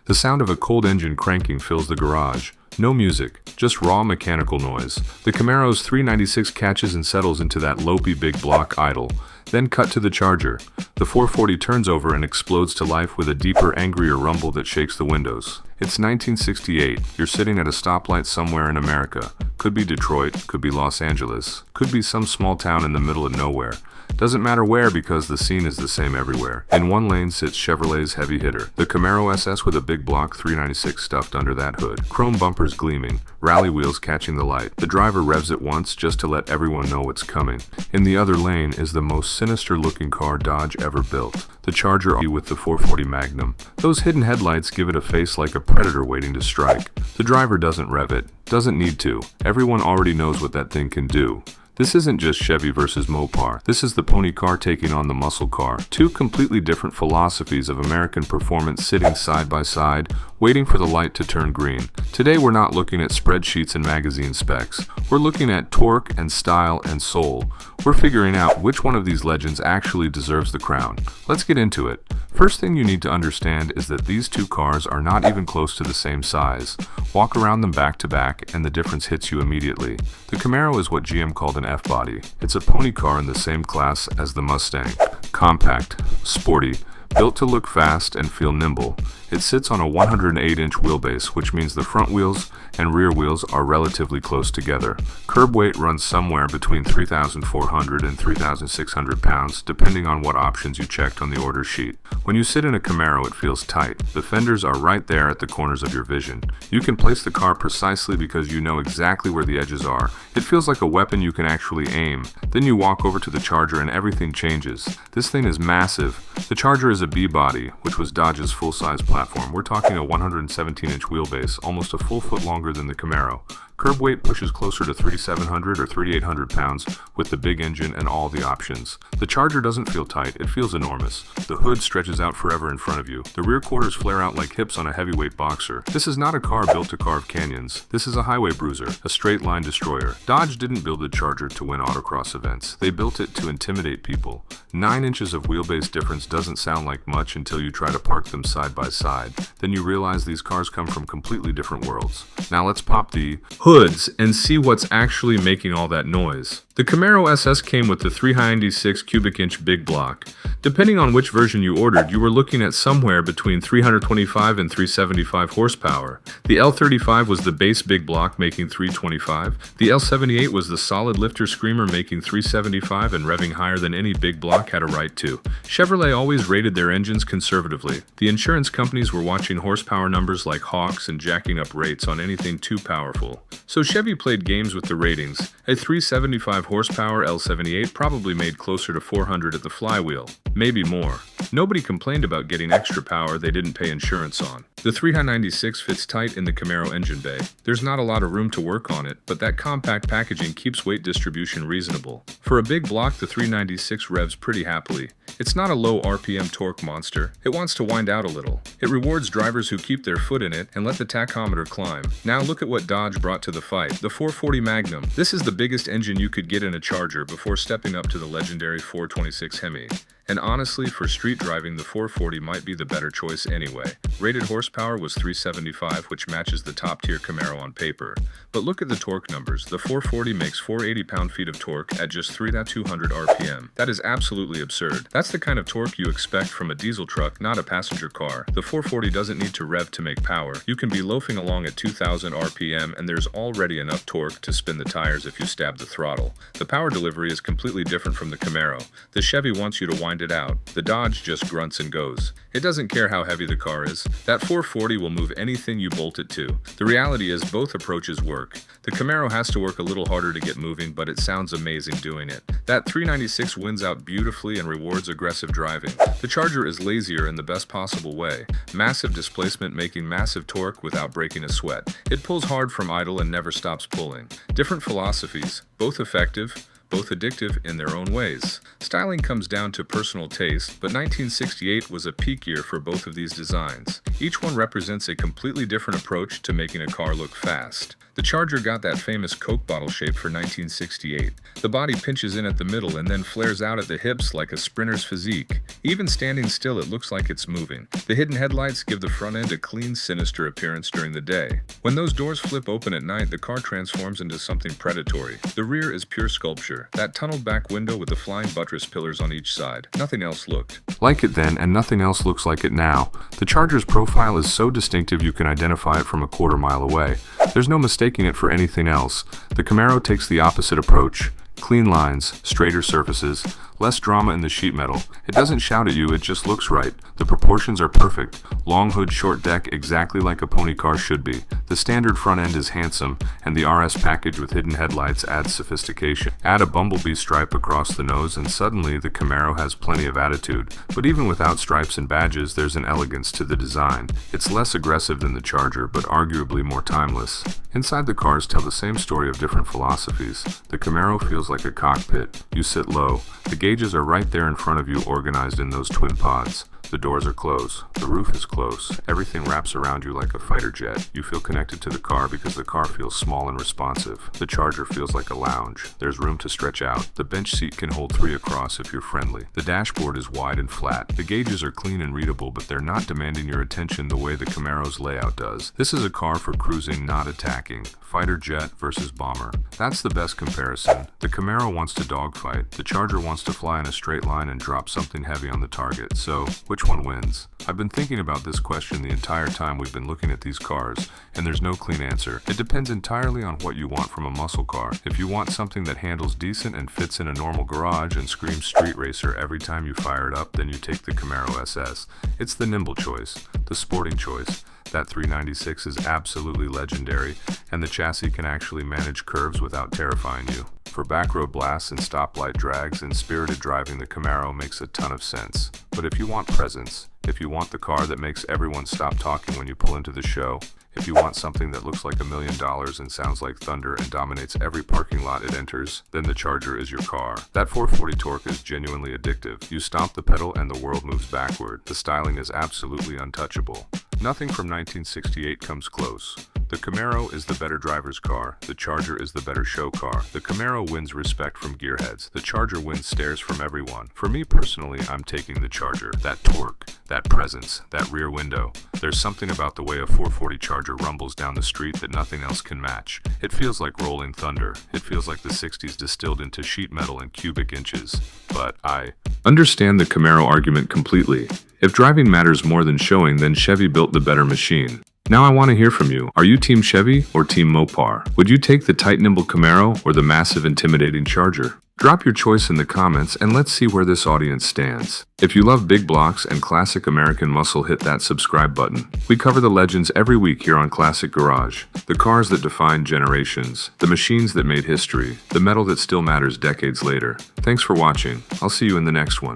The sound of a cold engine cranking fills the garage. No music, just raw mechanical noise. The Camaro's 396 catches and settles into that lopey big block idle. Then cut to the Charger. The 440 turns over and explodes to life with a deeper, angrier rumble that shakes the windows. It's 1968. You're sitting at a stoplight somewhere in America. Could be Detroit, could be Los Angeles, could be some small town in the middle of nowhere. Doesn't matter where because the scene is the same everywhere. In one lane sits Chevrolet's heavy hitter, the Camaro SS with a big block 396 stuffed under that hood. Chrome bumpers gleaming, rally wheels catching the light. The driver revs it once just to let everyone know what's coming. In the other lane is the most sinister looking car Dodge ever built, the Charger with the 440 Magnum. Those hidden headlights give it a face like a predator waiting to strike. The driver doesn't rev it, doesn't need to. Everyone already knows what that thing can do. This isn't just Chevy versus Mopar. This is the pony car taking on the muscle car. Two completely different philosophies of American performance sitting side by side, waiting for the light to turn green. Today we're not looking at spreadsheets and magazine specs. We're looking at torque and style and soul. We're figuring out which one of these legends actually deserves the crown. Let's get into it. First thing you need to understand is that these two cars are not even close to the same size. Walk around them back to back and the difference hits you immediately. The Camaro is what GM called an F-body. It's a pony car in the same class as the Mustang. Compact, sporty, built to look fast and feel nimble. It sits on a 108-inch wheelbase, which means the front wheels and rear wheels are relatively close together. Curb weight runs somewhere between 3,400 and 3,600 pounds, depending on what options you checked on the order sheet. When you sit in a Camaro, it feels tight. The fenders are right there at the corners of your vision. You can place the car precisely because you know exactly where the edges are. It feels like a weapon you can actually aim. Then you walk over to the Charger and everything changes. This thing is massive. The Charger is a B-body, which was Dodge's full-size platform. We're talking a 117-inch wheelbase, almost a full foot longer than the Camaro. Curb weight pushes closer to 3,700 or 3,800 pounds with the big engine and all the options. The Charger doesn't feel tight, it feels enormous. The hood stretches out forever in front of you. The rear quarters flare out like hips on a heavyweight boxer. This is not a car built to carve canyons. This is a highway bruiser, a straight line destroyer. Dodge didn't build the Charger to win autocross events. They built it to intimidate people. 9 inches of wheelbase difference doesn't sound like much until you try to park them side by side. Then you realize these cars come from completely different worlds. Now let's pop the hoods and see what's actually making all that noise. The Camaro SS came with the 396 cubic inch big block. Depending on which version you ordered, you were looking at somewhere between 325 and 375 horsepower. The L35 was the base big block making 325. The L78 was the solid lifter screamer making 375 and revving higher than any big block had a right to. Chevrolet always rated their engines conservatively. The insurance companies were watching horsepower numbers like hawks and jacking up rates on anything too powerful. So Chevy played games with the ratings. A 375 horsepower L78 probably made closer to 400 at the flywheel, maybe more. Nobody complained about getting extra power they didn't pay insurance on. The 396 fits tight in the Camaro engine bay. There's not a lot of room to work on it, but that compact packaging keeps weight distribution reasonable. For a big block, the 396 revs pretty happily. It's not a low RPM torque monster. It wants to wind out a little. It rewards drivers who keep their foot in it and let the tachometer climb. Now look at what Dodge brought to the fight. The 440 Magnum. This is the biggest engine you could get in a Charger before stepping up to the legendary 426 Hemi. And honestly, for street driving, the 440 might be the better choice anyway. Rated horsepower was 375, which matches the top-tier Camaro on paper. But look at the torque numbers. The 440 makes 480 pound-feet of torque at just 3,200 RPM. That is absolutely absurd. That's the kind of torque you expect from a diesel truck, not a passenger car. The 440 doesn't need to rev to make power. You can be loafing along at 2,000 RPM, and there's already enough torque to spin the tires if you stab the throttle. The power delivery is completely different from the Camaro. The Chevy wants you to wind it out. The Dodge just grunts and goes. It doesn't care how heavy the car is. That 440 will move anything you bolt it to. The reality is both approaches work. The Camaro has to work a little harder to get moving, but it sounds amazing doing it. That 396 wins out beautifully and rewards aggressive driving. The Charger is lazier in the best possible way. Massive displacement making massive torque without breaking a sweat. It pulls hard from idle and never stops pulling. Different philosophies, both effective, both addictive in their own ways. Styling comes down to personal taste, but 1968 was a peak year for both of these designs. Each one represents a completely different approach to making a car look fast. The Charger got that famous Coke bottle shape for 1968. The body pinches in at the middle and then flares out at the hips like a sprinter's physique. Even standing still, it looks like it's moving. The hidden headlights give the front end a clean, sinister appearance during the day. When those doors flip open at night, the car transforms into something predatory. The rear is pure sculpture. That tunneled back window with the flying buttress pillars on each side. Nothing else looked like it then, and nothing else looks like it now. The Charger's profile is so distinctive you can identify it from a quarter-mile away. There's no mistaking it for anything else. The Camaro takes the opposite approach. Clean lines, straighter surfaces, less drama in the sheet metal. It doesn't shout at you, it just looks right. The proportions are perfect. Long hood, short deck, exactly like a pony car should be. The standard front end is handsome, and the RS package with hidden headlights adds sophistication. Add a bumblebee stripe across the nose and suddenly the Camaro has plenty of attitude. But even without stripes and badges, there's an elegance to the design. It's less aggressive than the Charger, but arguably more timeless. Inside, the cars tell the same story of different philosophies. The Camaro feels like a cockpit. You sit low. The gauges are right there in front of you, organized in those twin pods. The doors are closed. The roof is close. Everything wraps around you like a fighter jet. You feel connected to the car because the car feels small and responsive. The Charger feels like a lounge. There's room to stretch out. The bench seat can hold 3 across if you're friendly. The dashboard is wide and flat. The gauges are clean and readable, but they're not demanding your attention the way the Camaro's layout does. This is a car for cruising, not attacking. Fighter jet versus bomber. That's the best comparison. The Camaro wants to dogfight. The Charger wants to fly in a straight line and drop something heavy on the target. So, which one wins? I've been thinking about this question the entire time we've been looking at these cars, and there's no clean answer. It depends entirely on what you want from a muscle car. If you want something that handles decent and fits in a normal garage and screams street racer every time you fire it up, then you take the Camaro SS. It's the nimble choice, the sporting choice. That 396 is absolutely legendary, and the chassis can actually manage curves without terrifying you. For backroad blasts and stoplight drags and spirited driving, the Camaro makes a ton of sense. But if you want presence, if you want the car that makes everyone stop talking when you pull into the show, if you want something that looks like $1 million and sounds like thunder and dominates every parking lot it enters, then the Charger is your car. That 440 torque is genuinely addictive. You stomp the pedal and the world moves backward. The styling is absolutely untouchable. Nothing from 1968 comes close. The Camaro is the better driver's car. The Charger is the better show car. The Camaro wins respect from gearheads. The Charger wins stares from everyone. For me personally, I'm taking the Charger. That torque, that presence, that rear window. There's something about the way a 440 Charger rumbles down the street that nothing else can match. It feels like rolling thunder. It feels like the 60s distilled into sheet metal and cubic inches. But I understand the Camaro argument completely. If driving matters more than showing, then Chevy built the better machine. Now I want to hear from you. Are you Team Chevy or Team Mopar? Would you take the tight, nimble Camaro or the massive, intimidating Charger? Drop your choice in the comments and let's see where this audience stands. If you love big blocks and classic American muscle, hit that subscribe button. We cover the legends every week here on Classic Garage. The cars that defined generations, the machines that made history, the metal that still matters decades later. Thanks for watching. I'll see you in the next one.